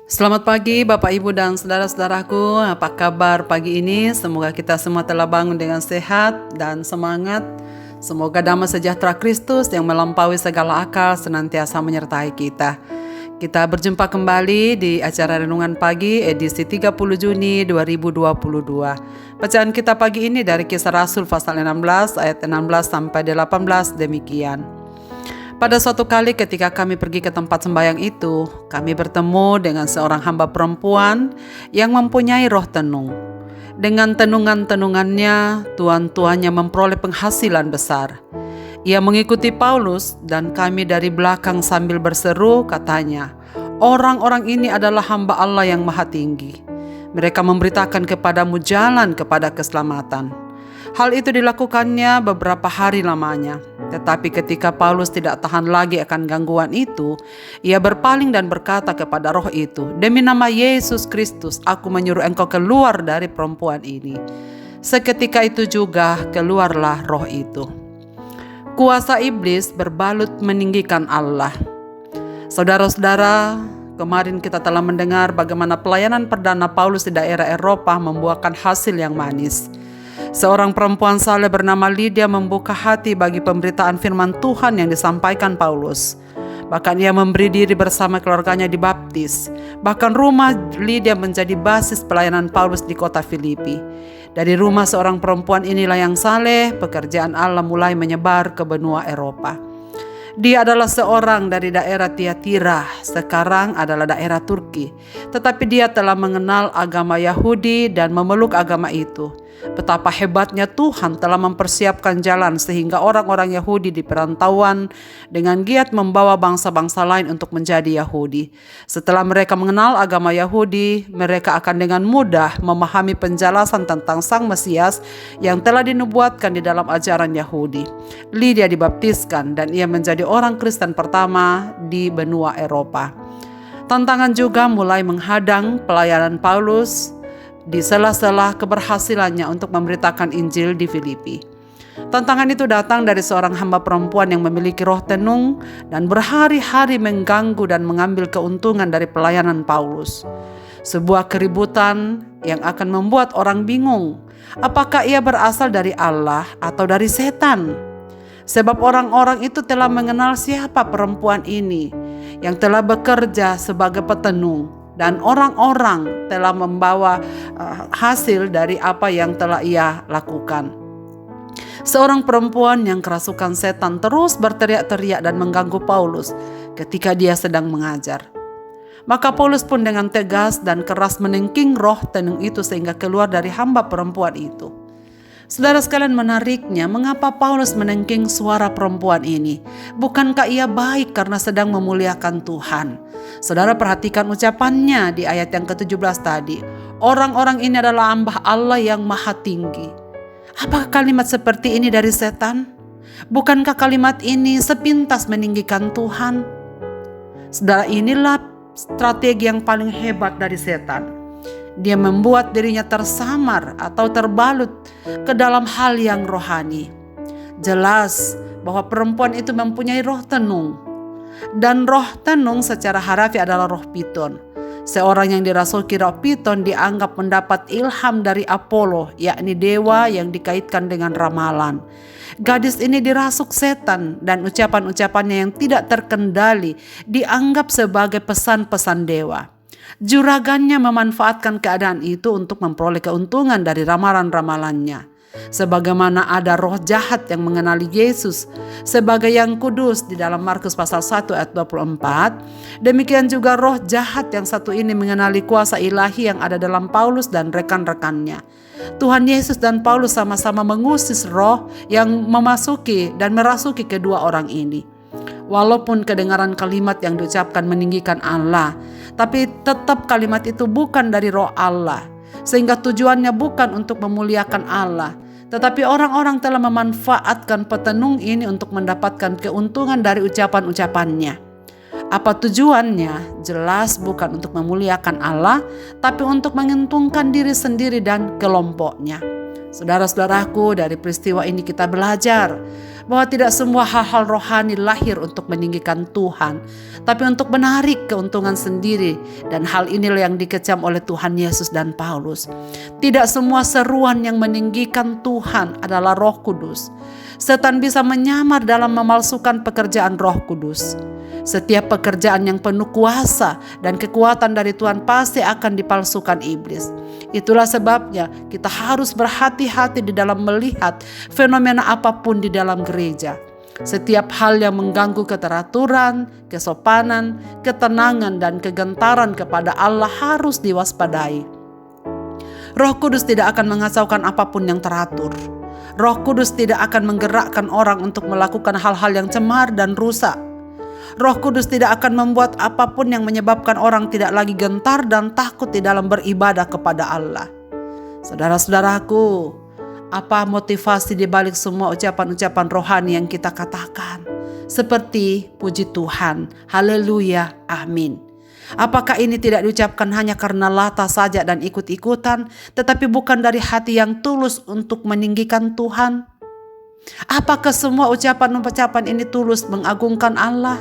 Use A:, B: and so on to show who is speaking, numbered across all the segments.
A: Selamat pagi Bapak Ibu dan saudara-saudaraku, apa kabar pagi ini? Semoga kita semua telah bangun dengan sehat dan semangat. Semoga damai sejahtera Kristus yang melampaui segala akal senantiasa menyertai kita. Kita berjumpa kembali di acara Renungan Pagi edisi 30 Juni 2022. Bacaan kita pagi ini dari Kisah Rasul pasal 16 ayat 16 sampai 18 demikian. Pada suatu kali ketika kami pergi ke tempat sembahyang itu, kami bertemu dengan seorang hamba perempuan yang mempunyai roh tenung. Dengan tenungan-tenungannya, tuan-tuannya memperoleh penghasilan besar. Ia mengikuti Paulus dan kami dari belakang sambil berseru, katanya, "Orang-orang ini adalah hamba Allah yang maha tinggi. Mereka memberitakan kepadamu jalan kepada keselamatan." Hal itu dilakukannya beberapa hari lamanya. Tetapi ketika Paulus tidak tahan lagi akan gangguan itu, ia berpaling dan berkata kepada roh itu, "Demi nama Yesus Kristus, aku menyuruh engkau keluar dari perempuan ini." Seketika itu juga keluarlah roh itu. Kuasa iblis berbalut meninggikan Allah. Saudara-saudara, kemarin kita telah mendengar bagaimana pelayanan perdana Paulus di daerah Eropa membuahkan hasil yang manis. Seorang perempuan saleh bernama Lydia membuka hati bagi pemberitaan firman Tuhan yang disampaikan Paulus. Bahkan ia memberi diri bersama keluarganya dibaptis. Bahkan rumah Lydia menjadi basis pelayanan Paulus di kota Filipi. Dari rumah seorang perempuan inilah yang saleh, pekerjaan Allah mulai menyebar ke benua Eropa. Dia adalah seorang dari daerah Tiatira, sekarang adalah daerah Turki. Tetapi dia telah mengenal agama Yahudi dan memeluk agama itu. Betapa hebatnya Tuhan telah mempersiapkan jalan sehingga orang-orang Yahudi di perantauan dengan giat membawa bangsa-bangsa lain untuk menjadi Yahudi. Setelah mereka mengenal agama Yahudi, mereka akan dengan mudah memahami penjelasan tentang Sang Mesias yang telah dinubuatkan di dalam ajaran Yahudi. Lydia dibaptiskan dan ia menjadi orang Kristen pertama di benua Eropa. Tantangan juga mulai menghadang pelayanan Paulus di sela-sela keberhasilannya untuk memberitakan Injil di Filipi. Tantangan itu datang dari seorang hamba perempuan yang memiliki roh tenung dan berhari-hari mengganggu dan mengambil keuntungan dari pelayanan Paulus. Sebuah keributan yang akan membuat orang bingung, apakah ia berasal dari Allah atau dari setan? Sebab orang-orang itu telah mengenal siapa perempuan ini yang telah bekerja sebagai petenung. Dan orang-orang telah membawa hasil dari apa yang telah ia lakukan. Seorang perempuan yang kerasukan setan terus berteriak-teriak dan mengganggu Paulus ketika dia sedang mengajar. Maka Paulus pun dengan tegas dan keras menengking roh tenung itu sehingga keluar dari hamba perempuan itu. Saudara sekalian, menariknya, mengapa Paulus menengking suara perempuan ini? Bukankah ia baik karena sedang memuliakan Tuhan? Saudara perhatikan ucapannya di ayat yang ke-17 tadi. Orang-orang ini adalah hamba Allah yang maha tinggi. Apakah kalimat seperti ini dari setan? Bukankah kalimat ini sepintas meninggikan Tuhan? Saudara, inilah strategi yang paling hebat dari setan. Dia membuat dirinya tersamar atau terbalut ke dalam hal yang rohani. Jelas bahwa perempuan itu mempunyai roh tenung. Dan roh tenung secara harafi adalah roh piton. Seorang yang dirasuki roh piton dianggap mendapat ilham dari Apollo, yakni dewa yang dikaitkan dengan ramalan. Gadis ini dirasuk setan dan ucapan-ucapannya yang tidak terkendali dianggap sebagai pesan-pesan dewa. Juragannya memanfaatkan keadaan itu untuk memperoleh keuntungan dari ramalan-ramalannya. Sebagaimana ada roh jahat yang mengenali Yesus sebagai yang kudus di dalam Markus pasal 1 ayat 24, demikian juga roh jahat yang satu ini mengenali kuasa ilahi yang ada dalam Paulus dan rekan-rekannya. Tuhan Yesus dan Paulus sama-sama mengusir roh yang memasuki dan merasuki kedua orang ini. Walaupun kedengaran kalimat yang diucapkan meninggikan Allah, tapi tetap kalimat itu bukan dari roh Allah. Sehingga tujuannya bukan untuk memuliakan Allah, tetapi orang-orang telah memanfaatkan petenung ini untuk mendapatkan keuntungan dari ucapan-ucapannya. Apa tujuannya? Jelas bukan untuk memuliakan Allah, tapi untuk menguntungkan diri sendiri dan kelompoknya. Saudara-saudaraku, dari peristiwa ini kita belajar bahwa tidak semua hal-hal rohani lahir untuk meninggikan Tuhan, tapi untuk menarik keuntungan sendiri. Dan hal inilah yang dikecam oleh Tuhan Yesus dan Paulus. Tidak semua seruan yang meninggikan Tuhan adalah Roh Kudus. Setan bisa menyamar dalam memalsukan pekerjaan Roh Kudus. Setiap pekerjaan yang penuh kuasa dan kekuatan dari Tuhan pasti akan dipalsukan iblis. Itulah sebabnya kita harus berhati-hati di dalam melihat fenomena apapun di dalam gereja. Setiap hal yang mengganggu keteraturan, kesopanan, ketenangan, dan kegentaran kepada Allah harus diwaspadai. Roh Kudus tidak akan mengacaukan apapun yang teratur. Roh Kudus tidak akan menggerakkan orang untuk melakukan hal-hal yang cemar dan rusak. Roh Kudus tidak akan membuat apapun yang menyebabkan orang tidak lagi gentar dan takut di dalam beribadah kepada Allah. Saudara-saudaraku, apa motivasi di balik semua ucapan-ucapan rohani yang kita katakan? Seperti puji Tuhan, haleluya, amin. Apakah ini tidak diucapkan hanya karena latah saja dan ikut-ikutan, tetapi bukan dari hati yang tulus untuk meninggikan Tuhan? Apakah semua ucapan-ucapan ini tulus mengagungkan Allah?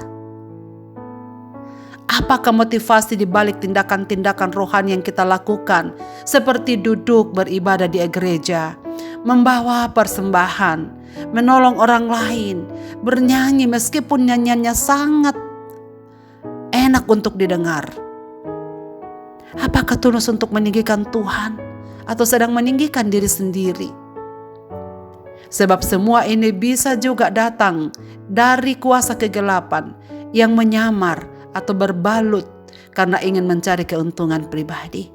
A: Apakah motivasi di balik tindakan-tindakan rohani yang kita lakukan, seperti duduk beribadah di gereja, membawa persembahan, menolong orang lain, bernyanyi meskipun nyanyiannya sangat enak untuk didengar? Apakah tulus untuk meninggikan Tuhan atau sedang meninggikan diri sendiri? Sebab semua ini bisa juga datang dari kuasa kegelapan yang menyamar atau berbalut karena ingin mencari keuntungan pribadi.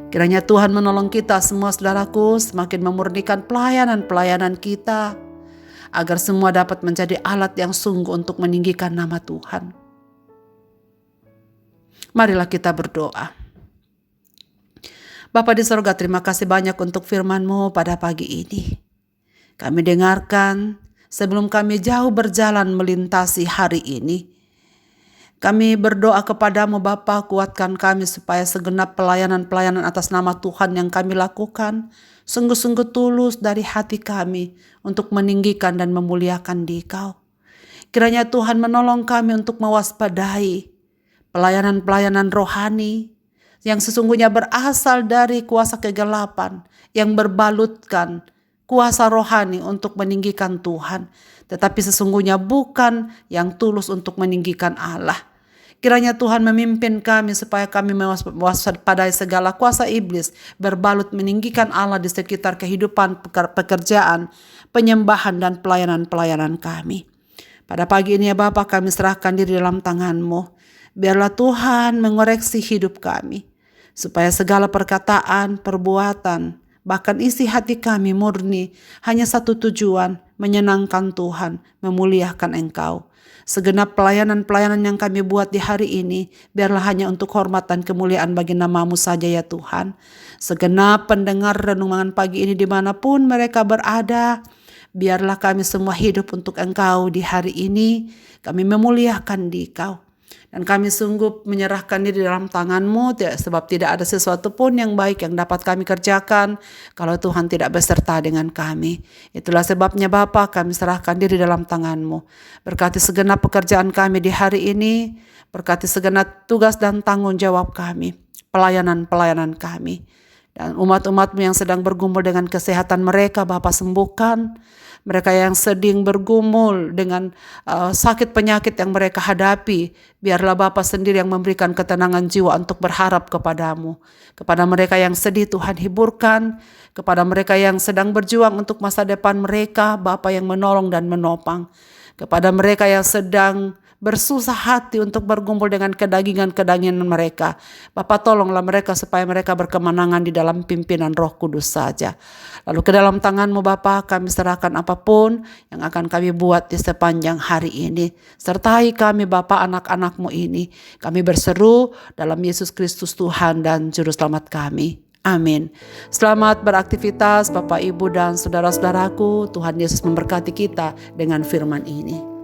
A: Kiranya Tuhan menolong kita semua, saudaraku, semakin memurnikan pelayanan-pelayanan kita, agar semua dapat menjadi alat yang sungguh untuk meninggikan nama Tuhan. Marilah kita berdoa. Bapa di sorga, terima kasih banyak untuk firman-Mu pada pagi ini. Kami dengarkan sebelum kami jauh berjalan melintasi hari ini. Kami berdoa kepadamu Bapa, kuatkan kami supaya segenap pelayanan-pelayanan atas nama Tuhan yang kami lakukan sungguh-sungguh tulus dari hati kami untuk meninggikan dan memuliakan Dikau. Kiranya Tuhan menolong kami untuk mewaspadai pelayanan-pelayanan rohani yang sesungguhnya berasal dari kuasa kegelapan yang berbalutkan kuasa rohani untuk meninggikan Tuhan, tetapi sesungguhnya bukan yang tulus untuk meninggikan Allah. Kiranya Tuhan memimpin kami supaya kami mewaspadai segala kuasa iblis berbalut meninggikan Allah di sekitar kehidupan, pekerjaan, penyembahan, dan pelayanan-pelayanan kami. Pada pagi ini ya Bapa, kami serahkan diri dalam tangan-Mu. Biarlah Tuhan mengoreksi hidup kami, supaya segala perkataan, perbuatan, bahkan isi hati kami murni hanya satu tujuan, menyenangkan Tuhan, memuliakan Engkau. Segenap pelayanan-pelayanan yang kami buat di hari ini, biarlah hanya untuk hormat dan kemuliaan bagi nama-Mu saja ya Tuhan. Segenap pendengar renungan pagi ini dimanapun mereka berada, biarlah kami semua hidup untuk Engkau di hari ini. Kami memuliakan Dikau. Dan kami sungguh menyerahkan diri dalam tangan-Mu, sebab tidak ada sesuatu pun yang baik yang dapat kami kerjakan kalau Tuhan tidak beserta dengan kami. Itulah sebabnya Bapa, kami serahkan diri dalam tangan-Mu. Berkati segenap pekerjaan kami di hari ini, berkati segenap tugas dan tanggung jawab kami, pelayanan-pelayanan kami. Dan umat-umat-Mu yang sedang bergumul dengan kesehatan mereka, Bapa sembuhkan. Mereka yang sedang bergumul dengan sakit penyakit yang mereka hadapi, biarlah Bapa sendiri yang memberikan ketenangan jiwa untuk berharap kepadamu. Kepada mereka yang sedih, Tuhan hiburkan. Kepada mereka yang sedang berjuang untuk masa depan mereka, Bapa yang menolong dan menopang. Kepada mereka yang sedang bersusah hati untuk bergumul dengan kedagingan-kedagingan mereka, Bapa tolonglah mereka supaya mereka berkemenangan di dalam pimpinan Roh Kudus saja. Lalu ke dalam tangan-Mu Bapa, kami serahkan apapun yang akan kami buat di sepanjang hari ini. Sertai kami Bapa, anak-anak-Mu ini. Kami berseru dalam Yesus Kristus Tuhan dan Juru Selamat kami. Amin. Selamat beraktivitas Bapak, Ibu, dan saudara-saudaraku. Tuhan Yesus memberkati kita dengan firman ini.